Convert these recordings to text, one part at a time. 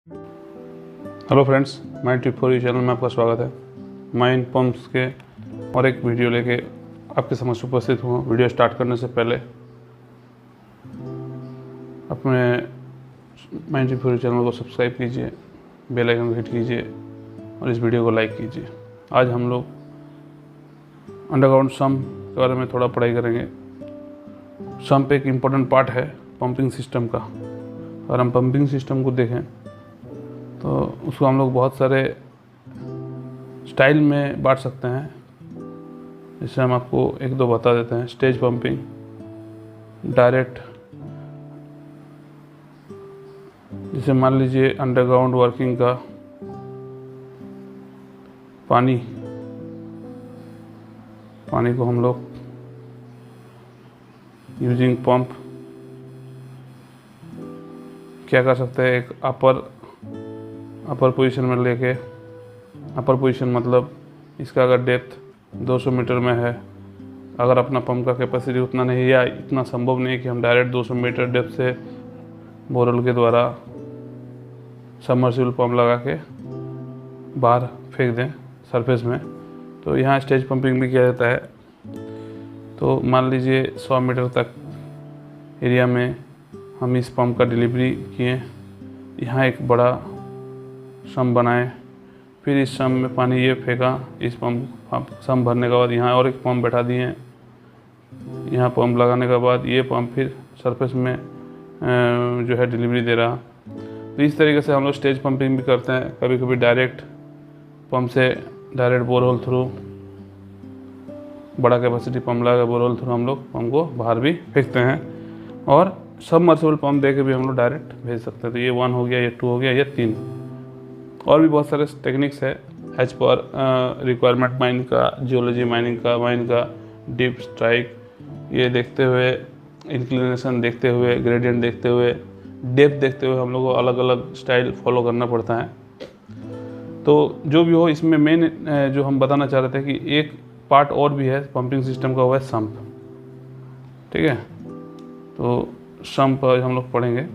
Hello friends, mind trip for you channel में आपका स्वागत है। माइंड पंप्स के और एक वीडियो लेके आपके समक्ष उपस्थित हुआ। वीडियो स्टार्ट करने से पहले अपने mind trip for you channel को सब्सक्राइब कीजिए, बेल आइकन को हिट कीजिए और इस वीडियो को लाइक कीजिए। आज हम लोग अंडरग्राउंड सम्प के बारे में थोड़ा पढ़ाई करेंगे। सम्प एक इम्पोर्टेंट पार्ट है पंपिंग सिस्टम का। अगर हम पंपिंग सिस्टम को देखें तो उसको हम लोग बहुत सारे स्टाइल में बांट सकते हैं। जिससे हम आपको एक दो बता देते हैं। स्टेज पंपिंग, डायरेक्ट, जैसे मान लीजिए अंडरग्राउंड वर्किंग का पानी को हम लोग यूजिंग पंप क्या कर सकते हैं। एक अपर पोजीशन में लेके, अपर पोजीशन मतलब इसका अगर डेप्थ 200 मीटर में है, अगर अपना पंप का कैपेसिटी उतना नहीं या इतना संभव नहीं है कि हम डायरेक्ट 200 मीटर डेप्थ से बोरल के द्वारा सबमर्सिबल पंप लगा के बाहर फेंक दें सरफेस में, तो यहाँ स्टेज पंपिंग भी किया जाता है। तो मान लीजिए 100 मीटर तक एरिया में हम इस पंप का डिलीवरी किए, यहाँ एक बड़ा सम बनाए, फिर इस सम में पानी ये फेंका। इस पंप सम भरने के बाद यहाँ और एक पंप बैठा दिए, यहाँ पंप लगाने के बाद ये पंप फिर सरफेस में जो है डिलीवरी दे रहा। तो इस तरीके से हम लोग स्टेज पंपिंग भी करते हैं। कभी कभी डायरेक्ट पंप से डायरेक्ट बोरहोल थ्रू, बड़ा कैपेसिटी पंप लगा बोरहोल थ्रू हम लोग पंप को बाहर भी फेंकते हैं। और सबमर्सिबल पंप दे के भी हम लोग डायरेक्ट भेज सकते हैं। तो ये 1 हो गया, ये 2 हो गया, ये 3। और भी बहुत सारे टेक्निक्स है एज पर रिक्वायरमेंट माइन का, जियोलॉजी माइन का डीप स्ट्राइक, ये देखते हुए, इंक्लिनेशन देखते हुए, ग्रेडियंट देखते हुए, डेप्थ देखते हुए हम लोग को अलग अलग स्टाइल फॉलो करना पड़ता है। तो जो भी हो, इसमें मेन जो हम बताना चाह रहे थे कि एक पार्ट और भी है पंपिंग सिस्टम का, वो है सम्प। ठीक है, तो सम्प हम लोग पढ़ेंगे।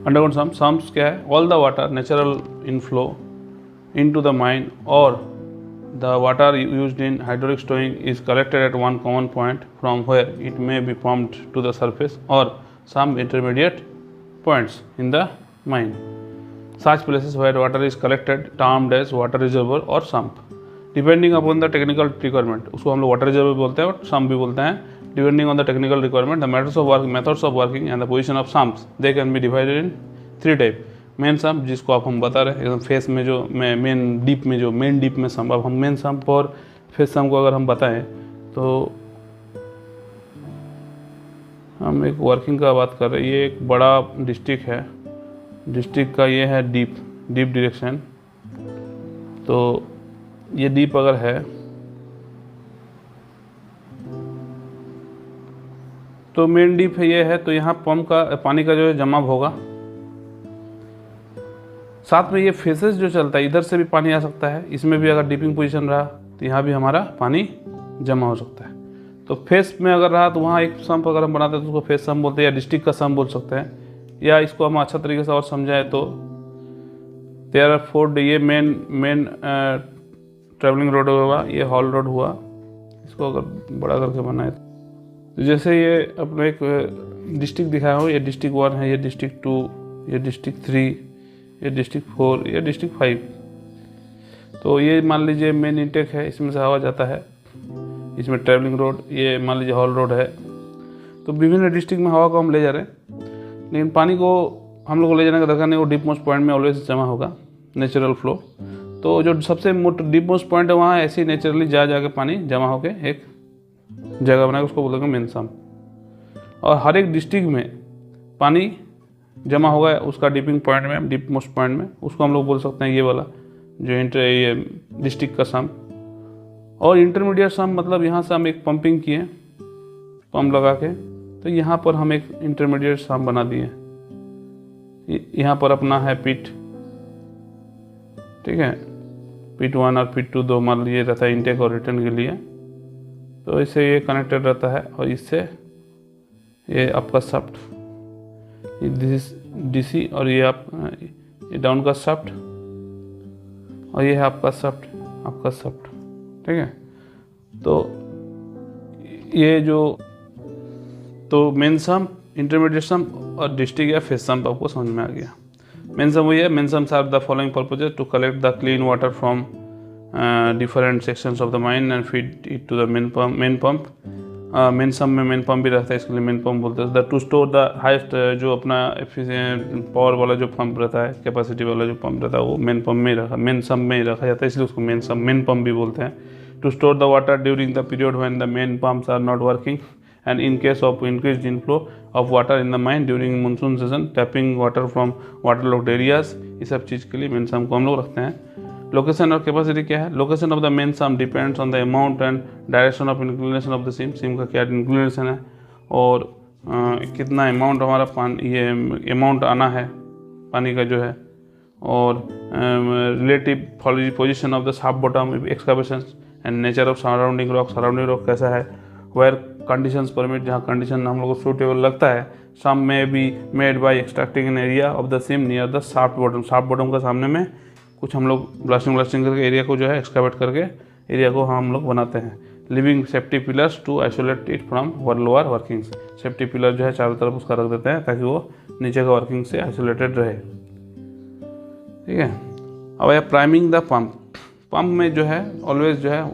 अंडरग्राउंड सम्प, सम्प्स क्या है? All the water natural inflow into the mine or the water used in hydraulic stowing is collected at one common point from where it may be pumped to the surface or some intermediate points in the mine. Such places where water is collected termed as water reservoir or sump. Depending upon the technical requirement, उसको हम लोग water reservoir बोलते हैं और sump भी बोलते हैं। Depending on the technical requirement, the methods of working and the position of sumps, they can be divided in 3 type. Main sump, जिसको आप हम बता रहे हैं एकदम फेस में, जो मेन डीप में सम्प। अब हम मेन सम्प और फेस सम्प को अगर हम बताएं तो हम एक वर्किंग का बात कर रहे हैं। ये एक बड़ा डिस्ट्रिक्ट है, डिस्ट्रिक्ट का ये है डीप डायरेक्शन। तो ये डीप अगर है तो मेन डीप है, ये है, तो यहाँ पंप का पानी का जो है जमाव होगा। साथ में ये फेसेस जो चलता है, इधर से भी पानी आ सकता है, इसमें भी अगर डीपिंग पोजीशन रहा तो यहाँ भी हमारा पानी जमा हो सकता है। तो फेस में अगर रहा तो वहाँ एक सम्प अगर हम बनाते हैं तो उसको फेस सम्प बोलते हैं, या डिस्ट्रिक्ट का सम्प बोल सकते हैं। या इसको हम अच्छा तरीके से और समझाएं तो देयर आर 4, ये मेन ट्रेवलिंग रोड हुआ, ये हॉल रोड हुआ। इसको अगर बड़ा करके बनाए तो जैसे ये अपने एक डिस्ट्रिक्ट दिखाया हो, ये डिस्ट्रिक्ट 1 है, ये डिस्ट्रिक्ट 2, ये डिस्ट्रिक्ट 3, ये डिस्ट्रिक्ट 4, ये डिस्ट्रिक्ट 5। तो ये मान लीजिए मेन इंटेक है, इसमें से हवा जाता है, इसमें ट्रैवलिंग रोड, ये मान लीजिए हॉल रोड है। तो विभिन्न डिस्ट्रिक्ट में हवा को हम ले जा रहे हैं, लेकिन पानी को हम लोग को ले जाने का दरकार नहीं, वो डीप मोस्ट पॉइंट में ऑलवेज जमा होगा, नेचुरल फ्लो। तो जो सबसे डीप मोस्ट पॉइंट है वहाँ ऐसे ही नेचुरली जाके पानी जमा होकर एक जगह बनाए, उसको बोलेंगे मेन सम्प। और हर एक डिस्ट्रिक्ट में पानी जमा होगा उसका डीपिंग पॉइंट में, डीप मोस्ट पॉइंट में, उसको हम लोग बोल सकते हैं ये वाला जो ये डिस्ट्रिक्ट का सम्प। और इंटरमीडिएट सम्प मतलब यहाँ से हम एक पंपिंग किए, पंप लगा के, तो यहाँ पर हम एक इंटरमीडिएट सम्प बना दिए। यहाँ पर अपना है पिट, ठीक है, पिट 1 और पिट 2 दो मान लीजिए रहता है इंटेक और रिटर्न के लिए। तो इससे ये कनेक्टेड रहता है और इससे ये आपका शाफ्ट, दिस इज डीसी, और ये ये डाउन का शाफ्ट, और ये है आपका शाफ्ट, ठीक है। तो ये जो तो मेन सम्प, इंटरमीडिएट सम्प और डिस्ट्रिक्ट या फेस सम्प आपको समझ में आ गया। मेन सम्प वही है, main sump are the following purposes to collect the clean water from different sections of the mine and feed it to the main pump. Main sump में main pump भी रहता है, इसके लिए मेन पंप बोलते हैं। टू स्टोर द हाइस्ट, जो अपना पावर वाला जो पंप रहता है, कैपेसिटी वाला जो पंप रहता है, वो मेन पंप में रखा, मेन सम्प में ही रखा जाता है, इसलिए उसको मेन पंप भी बोलते हैं। To store the water during the period when the main pumps are not working and in case of increased inflow of water in the mine during monsoon season, tapping water from waterlogged areas, ये सब चीज़ के लिए main sump को हम लोग रखते हैं। Location और कैपेसिटी क्या है? Location of the main sump depends on the amount and direction of inclination of the SIM का क्या इंक्लिनेशन है, और कितना अमाउंट हमारा पानी, ये अमाउंट आना है पानी का जो है, और relative position of the shaft bottom excavation and nature of surrounding rock कैसा है, वेयर कंडीशंस परमिट, जहाँ कंडीशन हम लोग को सूटेबल लगता है। सम में be made by extracting an area of the SIM near the shaft bottom का सामने में कुछ हम लोग ब्लास्टिंग करके एरिया को जो है एक्सकावेट करके एरिया को हम लोग बनाते हैं। Leaving safety pillars to isolate it from lower working, safety pillar जो है चारों तरफ उसका रख देते हैं ताकि वो नीचे का वर्किंग से आइसोलेटेड रहे, ठीक है। अब है प्राइमिंग द पंप में जो है ऑलवेज जो है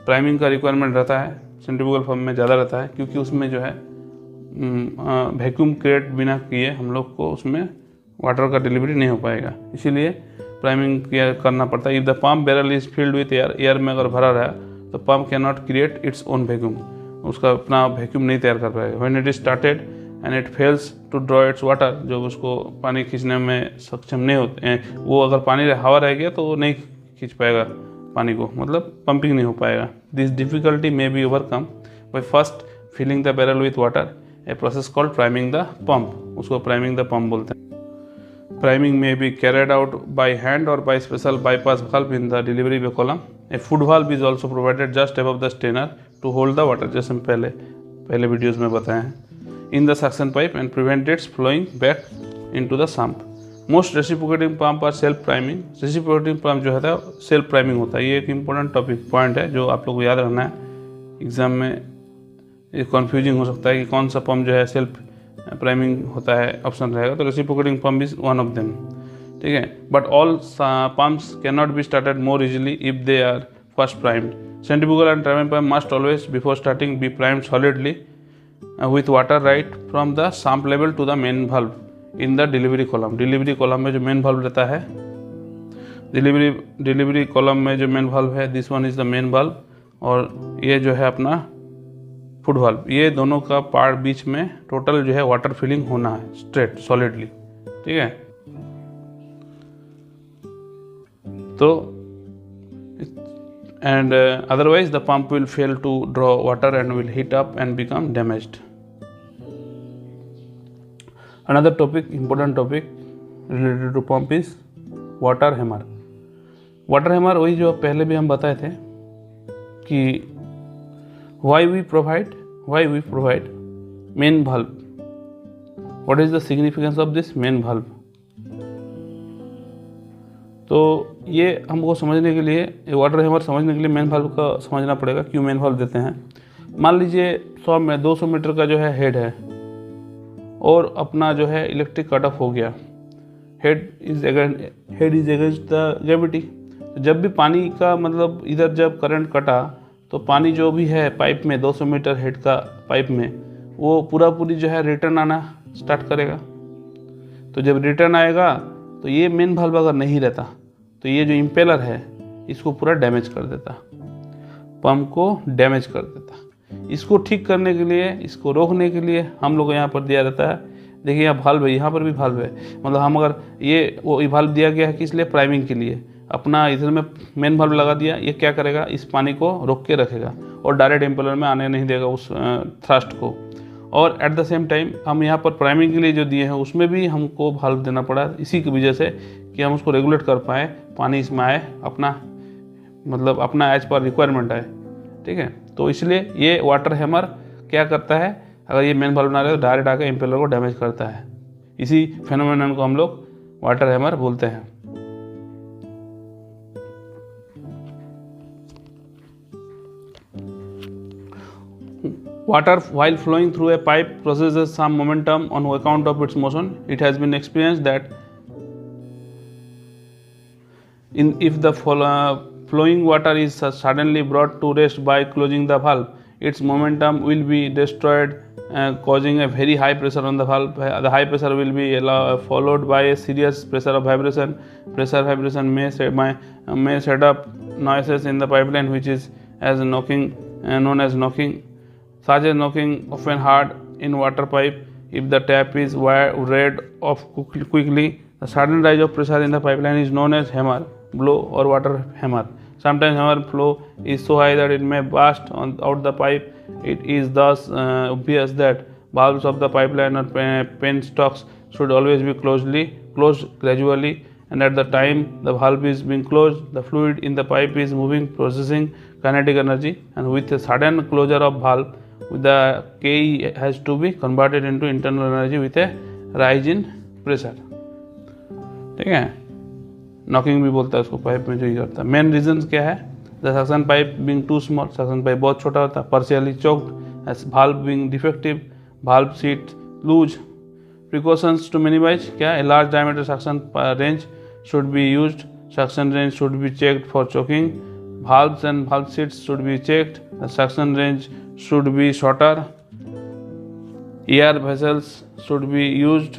प्राइमिंग का रिक्वायरमेंट रहता है, सेंट्रीफ्यूगल पंप में ज़्यादा रहता है, क्योंकि उसमें जो है वैक्यूम क्रिएट बिना किए हम लोग को उसमें वाटर का डिलीवरी नहीं हो पाएगा, इसीलिए प्राइमिंग करना पड़ता है। If the pump barrel is filled with air में अगर भरा रहा तो pump can not create its own vacuum, उसका अपना वैक्यूम नहीं तैयार कर पाएगा। When it is started and it fails to draw its water, जब उसको पानी खींचने में सक्षम नहीं होते हैं, वो अगर पानी हवा रह गया तो वो नहीं खींच पाएगा पानी को, मतलब पंपिंग नहीं हो पाएगा। This difficulty may be overcome by first filling the barrel with water, a process called priming the pump, उसको प्राइमिंग द पंप बोलते हैं। प्राइमिंग में be carried out by hand और by special bypass valve in the delivery way column. A foot valve is also provided just above the strainer to hold the water, जैसे हम पहले videos में बताए हैं, in the suction pipe and prevent its flowing back into the sump. Most reciprocating pump are self priming, reciprocating pump जो है self priming होता है। ये एक इंपॉर्टेंट पॉइंट है जो आप लोग को याद रखना है, एग्जाम में ये कन्फ्यूजिंग हो सकता है कि कौन सा पंप जो है सेल्फ प्राइमिंग होता है, ऑप्शन रहेगा तो reciprocating pump is one of them, ठीक है। But all pumps can not be started more easily if they are first primed. Centrifugal and primary pump must always before starting be primed solidly with water right from the sump level to the main valve in the delivery column। Delivery column में जो main valve रहता है, delivery column में जो main valve है, this one is the main valve, और ये जो है अपना फुट valve, ये दोनों का पार्ट बीच में टोटल जो है वाटर फिलिंग होना है स्ट्रेट सॉलिडली, ठीक है। तो and otherwise the pump will fail to draw water and will heat up and become damaged। Another topic, important topic related to pump is water hammer। Water hammer वही जो पहले भी हम बताए थे कि why we provide main valve, what is the significance of this main valve। तो ये हमको समझने के लिए, वाटर हैमर समझने के लिए मेन वाल्व का समझना पड़ेगा, क्यों मेन वाल्व देते हैं। मान लीजिए 200 मीटर का जो है हेड है और अपना जो है इलेक्ट्रिक कट ऑफ हो गया, head is against the gravity. जब भी पानी का मतलब इधर जब करंट कटा तो पानी जो भी है पाइप में 200 मीटर हेड का पाइप में, वो पूरी जो है रिटर्न आना स्टार्ट करेगा। तो जब रिटर्न आएगा तो ये मेन वाल्व अगर नहीं रहता तो ये जो इम्पेलर है इसको पूरा डैमेज कर देता, पंप को डैमेज कर देता। इसको ठीक करने के लिए, इसको रोकने के लिए हम लोग को यहाँ पर दिया रहता है, देखिए यहाँ वाल्व है, यहाँ पर भी वाल्व है, मतलब हम अगर ये वो वाल्व दिया गया है किस लिए, प्राइमिंग के लिए। अपना इधर में मेन वाल्व लगा दिया, ये क्या करेगा, इस पानी को रोक के रखेगा और डायरेक्ट इम्पेलर में आने नहीं देगा उस थ्रस्ट को। और एट द सेम टाइम हम यहाँ पर प्राइमिंग के लिए जो दिए हैं उसमें भी हमको वाल्व देना पड़ा, इसी की वजह से कि हम उसको रेगुलेट कर पाएँ, पानी इसमें आए अपना, मतलब अपना एज पर रिक्वायरमेंट आए, ठीक है। तो इसलिए ये वाटर हैमर क्या करता है, अगर ये मेन वाल्व ना रहे तो डायरेक्ट आके इम्पेलर को डैमेज करता है। इसी फेनोमेनन को हम लोग वाटर हैमर बोलते हैं। Water, while flowing through a pipe, possesses some momentum on account of its motion. It has been experienced that if the flowing water is suddenly brought to rest by closing the valve, its momentum will be destroyed, causing a very high pressure on the valve. The high pressure will be followed by a serious pressure of vibration. Pressure vibration may set up noises in the pipeline, which is as knocking, known as knocking. Such as knocking often heard in water pipe if the tap is read off quickly. The sudden rise of pressure in the pipeline is known as hammer blow or water hammer. Sometimes hammer flow is so high that it may burst out the pipe. It is thus obvious that valves of the pipeline or penstocks should always be closed gradually, and at the time the valve is being closed, the fluid in the pipe is moving, processing kinetic energy, and with a sudden closure of valve, the KE has to be converted into internal energy with a rise in pressure. ठीक है, knocking भी बोलता है उसको, pipe में जो ये करता है। मेन रीजन क्या है? The suction pipe being too small, suction pipe बहुत छोटा होता है, partially choked, as valve being defective, valve seat loose. Precautions to minimise क्या? A large diameter suction range should be used, suction range should be checked for choking, valves and valve seats should be checked, the suction range should be shorter, air vessels should be used,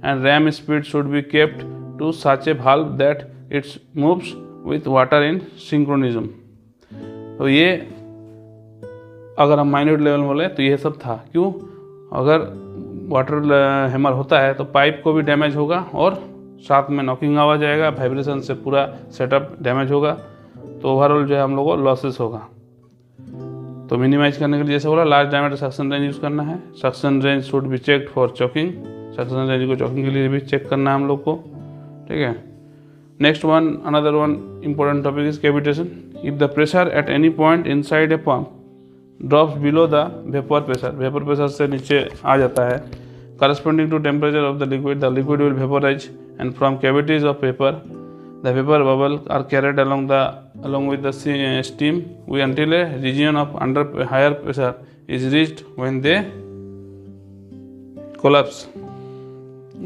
and ram speed should be kept to such a valve that it moves with water in synchronism. तो ये अगर हम minute level में बोले तो ये सब था। क्यों? अगर वाटर हैमर होता है तो पाइप को भी डैमेज होगा और साथ में नॉकिंग आवाज आएगा, वाइब्रेशन से पूरा सेटअप डैमेज होगा, तो ओवरऑल जो है हम लोग को लॉसेस होगा। तो मिनिमाइज करने के लिए जैसे बोला large diameter suction range use करना है, suction range should be checked for choking, suction range को चॉकिंग के लिए भी चेक करना है हम लोग को। ठीक है, next one, another one important topic is cavitation. If the pressure at any point inside a pump drops below the vapour pressure, vapour pressure से नीचे आ जाता है, corresponding to temperature of the liquid will vaporise and from cavities of paper the vapor bubble are carried along with the steam until a region of under higher pressure is reached when they collapse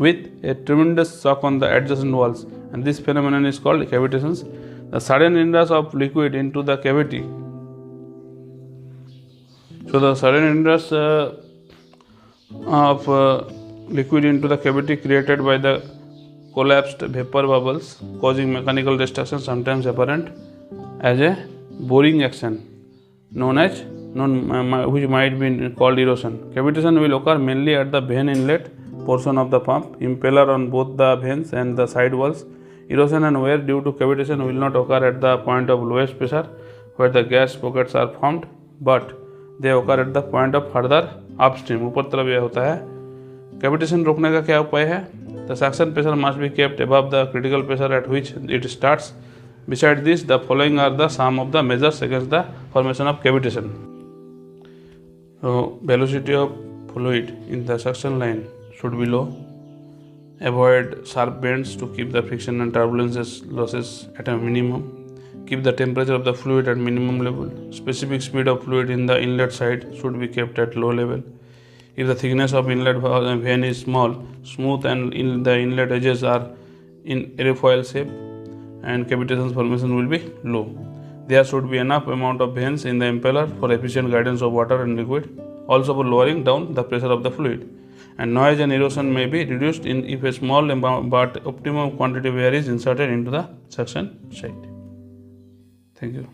with a tremendous shock on the adjacent walls, and this phenomenon is called cavitations. The sudden inrush of liquid into the cavity. So the sudden inrush of liquid into the cavity created by the collapsed vapor bubbles causing mechanical destruction, sometimes apparent as a boring action which might be called erosion. Cavitation will occur mainly at the vane inlet portion of the pump, impeller on both the vanes and the side walls. Erosion and wear due to cavitation will not occur at the point of lowest pressure where the gas pockets are formed, but they occur at the point of further upstream. ऊपर तरफ यह होता है। Cavitation रोकने का क्या उपाय है? The suction pressure must be kept above the critical pressure at which it starts. Besides this, the following are the some of the measures against the formation of cavitation. So, velocity of fluid in the suction line should be low. Avoid sharp bends to keep the friction and turbulence losses at a minimum. Keep the temperature of the fluid at minimum level. Specific speed of fluid in the inlet side should be kept at low level. If the thickness of inlet vane is small, smooth, and the inlet edges are in aerofoil shape, and cavitation formation will be low. There should be enough amount of vanes in the impeller for efficient guidance of water and liquid, also for lowering down the pressure of the fluid. And noise and erosion may be reduced if a small amount but optimum quantity of air is inserted into the suction site. Thank you.